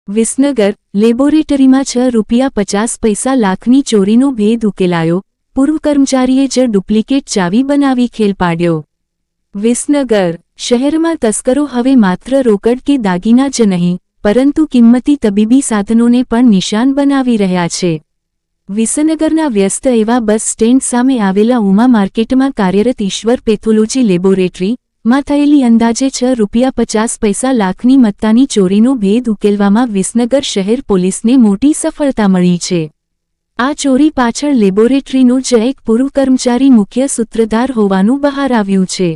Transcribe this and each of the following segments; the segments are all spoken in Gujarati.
વિસનગર લેબોરેટરીમાં ₹50 લાખની ચોરીનો ભેદ ઉકેલાયો, પૂર્વ કર્મચારીએ જ ડુપ્લિકેટ ચાવી બનાવી ખેલ પાડ્યો। વિસનગર શહેરમાં તસ્કરો હવે માત્ર રોકડ કે દાગીના જ નહીં, પરંતુ કિંમતી તબીબી સાધનોને પણ નિશાન બનાવી રહ્યા છે। વિસનગરના વ્યસ્ત એવા બસ સ્ટેન્ડ સામે આવેલા ઉમા માર્કેટમાં કાર્યરત ઈશ્વર પેથોલોજી લેબોરેટરી માં થયેલી અંદાજે ₹50 લાખની મત્તાની ચોરીનો ભેદ ઉકેલવામાં વિસનગર શહેર પોલીસને મોટી સફળતા મળી છે। આ ચોરી પાછળ લેબોરેટરીનો જ એક પૂર્વ કર્મચારી મુખ્ય સૂત્રધાર હોવાનું બહાર આવ્યું છે।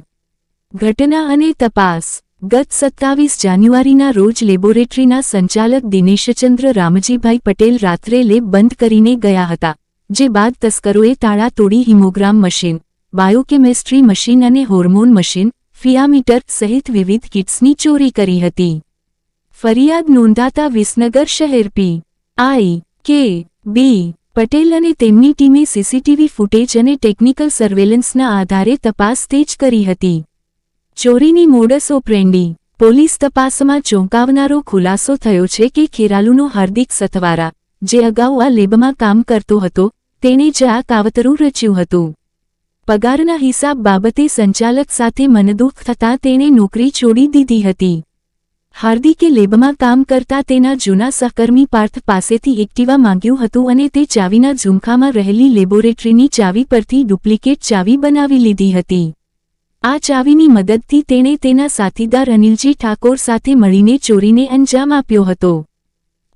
ઘટના અને તપાસ ગત 27 જાન્યુઆરીના રોજ લેબોરેટરીના સંચાલક દિનેશચંદ્ર રામજીભાઈ પટેલ રાત્રે લેબ બંધ કરીને ગયા હતા, જે બાદ તસ્કરોએ તાળા તોડી હિમોગ્રામ મશીન, બાયોકેમિસ્ટ્રી મશીન અને હોર્મોન મશીન, ફિયામીટર સહિત વિવિધ કિટ્સની ચોરી કરી હતી। ફરિયાદ નોંધાતા વિસનગર શહેર પી.આઈ.કે.બી. પટેલ અને તેમની ટીમે સીસીટીવી ફૂટેજ અને ટેકનિકલ સર્વેલન્સના આધારે તપાસ તેજ કરી હતી। ચોરીની મોડસ ઓપરેન્ડી પોલીસ તપાસમાં ચોંકાવનારો ખુલાસો થયો છે કે ખેરાલુનો હાર્દિક સથવારા, જે અગાઉ આ લેબમાં કામ કરતો હતો, તેણે જ આ કાવતરું રચ્યું હતું। પગારના હિસાબ બાબતે સંચાલક સાથે મનદુખ થતાં તેણે નોકરી છોડી દીધી હતી। હાર્દિકે લેબમાં કામ કરતા તેના જૂના સહકર્મી પાર્થ પાસેથી એક્ટિવા માંગ્યું હતું અને તે ચાવીના ઝુમખામાં રહેલી લેબોરેટરીની ચાવી પરથી ડુપ્લિકેટ ચાવી બનાવી લીધી હતી। આ ચાવીની મદદથી તેણે તેના સાથીદાર અનિલજી ઠાકોર સાથે મળીને ચોરીને અંજામ આપ્યો હતો।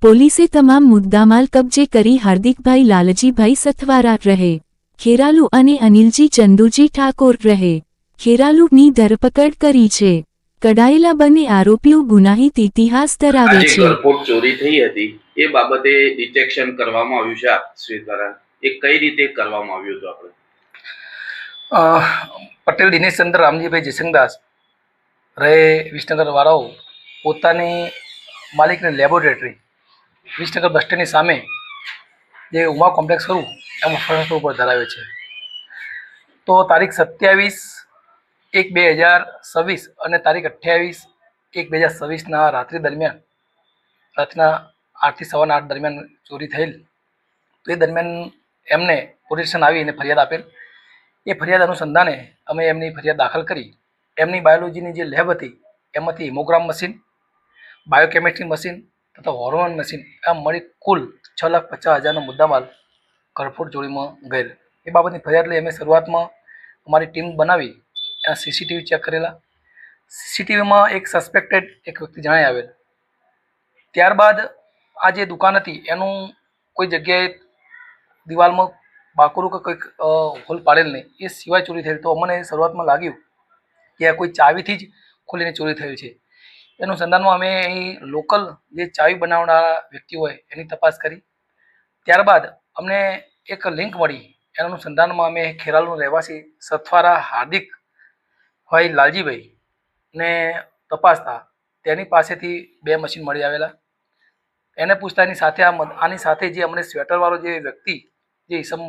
પોલીસે તમામ મુદ્દામાલ કબજે કરી હાર્દિકભાઈ લાલજીભાઈ સથવારા રહે ખેરાલુ અને અનિલજી ચંદુજી ઠાકોર રહે ખેરાલુની ધરપકડ કરી છે। કડાયેલા બંને આરોપીઓ ગુનાહિત ઇતિહાસ ધરાવે છે। એરપોર્ટ ચોરી થઈ હતી એ બાબતે ડિટેક્શન કરવામાં આવ્યું છે આપશ્રી દ્વારા, એ કઈ રીતે કરવામાં આવ્યું હતું? આપણે પટેલ દિનેશચંદ્ર રામજીભાઈ જયશંકરદાસ રહે વિસનગર વાળાઓ પોતાની માલિકની લેબોરેટરી વિસનગર બસ સ્ટેન્ડની સામે જે ઉમા કોમ્પ્લેક્સ ખરું એમાં ફરજ ઉપર ધરાવે છે। તો તારીખ 27/1/2026 અને તારીખ 28/1/2026ના રાત્રિ દરમિયાન રાતના 8 થી સવારના 8 દરમિયાન ચોરી થયેલ। તો એ દરમિયાન એમને પોલીસ સ્ટેશન આવી અને ફરિયાદ આપેલ। એ ફરિયાદ અનુસંધાને અમે એમની ફરિયાદ દાખલ કરી એમની બાયોલોજીની જે લેબ હતી એમાંથી હિમોગ્રામ મશીન, બાયોકેમિસ્ટ્રી મશીન તથા હોર્મોન મશીન આમ મળી કુલ ₹6,50,000નો મુદ્દામાલ ઘરફોડ ચોરીમાં ગયેલ। એ બાબતની ફરિયાદ લઈ અમે શરૂઆતમાં અમારી ટીમ બનાવી એના સીસીટીવી ચેક કરેલા। સીસીટીવીમાં એક સસ્પેક્ટેડ એક વ્યક્તિ જણાઈ આવેલ। ત્યારબાદ આ જે દુકાન હતી એનું કોઈ જગ્યાએ દિવાલમાં બાકરું કે કંઈક હોલ પાડેલ નહીં, એ સિવાય ચોરી થયેલ। તો અમને શરૂઆતમાં લાગ્યું કે આ કોઈ ચાવીથી જ ખોલીને ચોરી થયું છે। એનું સંધાનમાં અમે અહીં લોકલ જે ચાવી બનાવનારા વ્યક્તિ હોય એની તપાસ કરી। ત્યારબાદ અમને એક લિંક મળી, એના અનુસંધાનમાં અમે ખેરાલુનો રહેવાસી સથવારા હાર્દિકભાઈ લાલજીભાઈ ને તપાસતા તેની પાસેથી 2 મશીન મળી આવેલા। એને પૂછતા એની સાથે આની સાથે જે અમને સ્વેટરવાળો જે વ્યક્તિ જે ઈસમ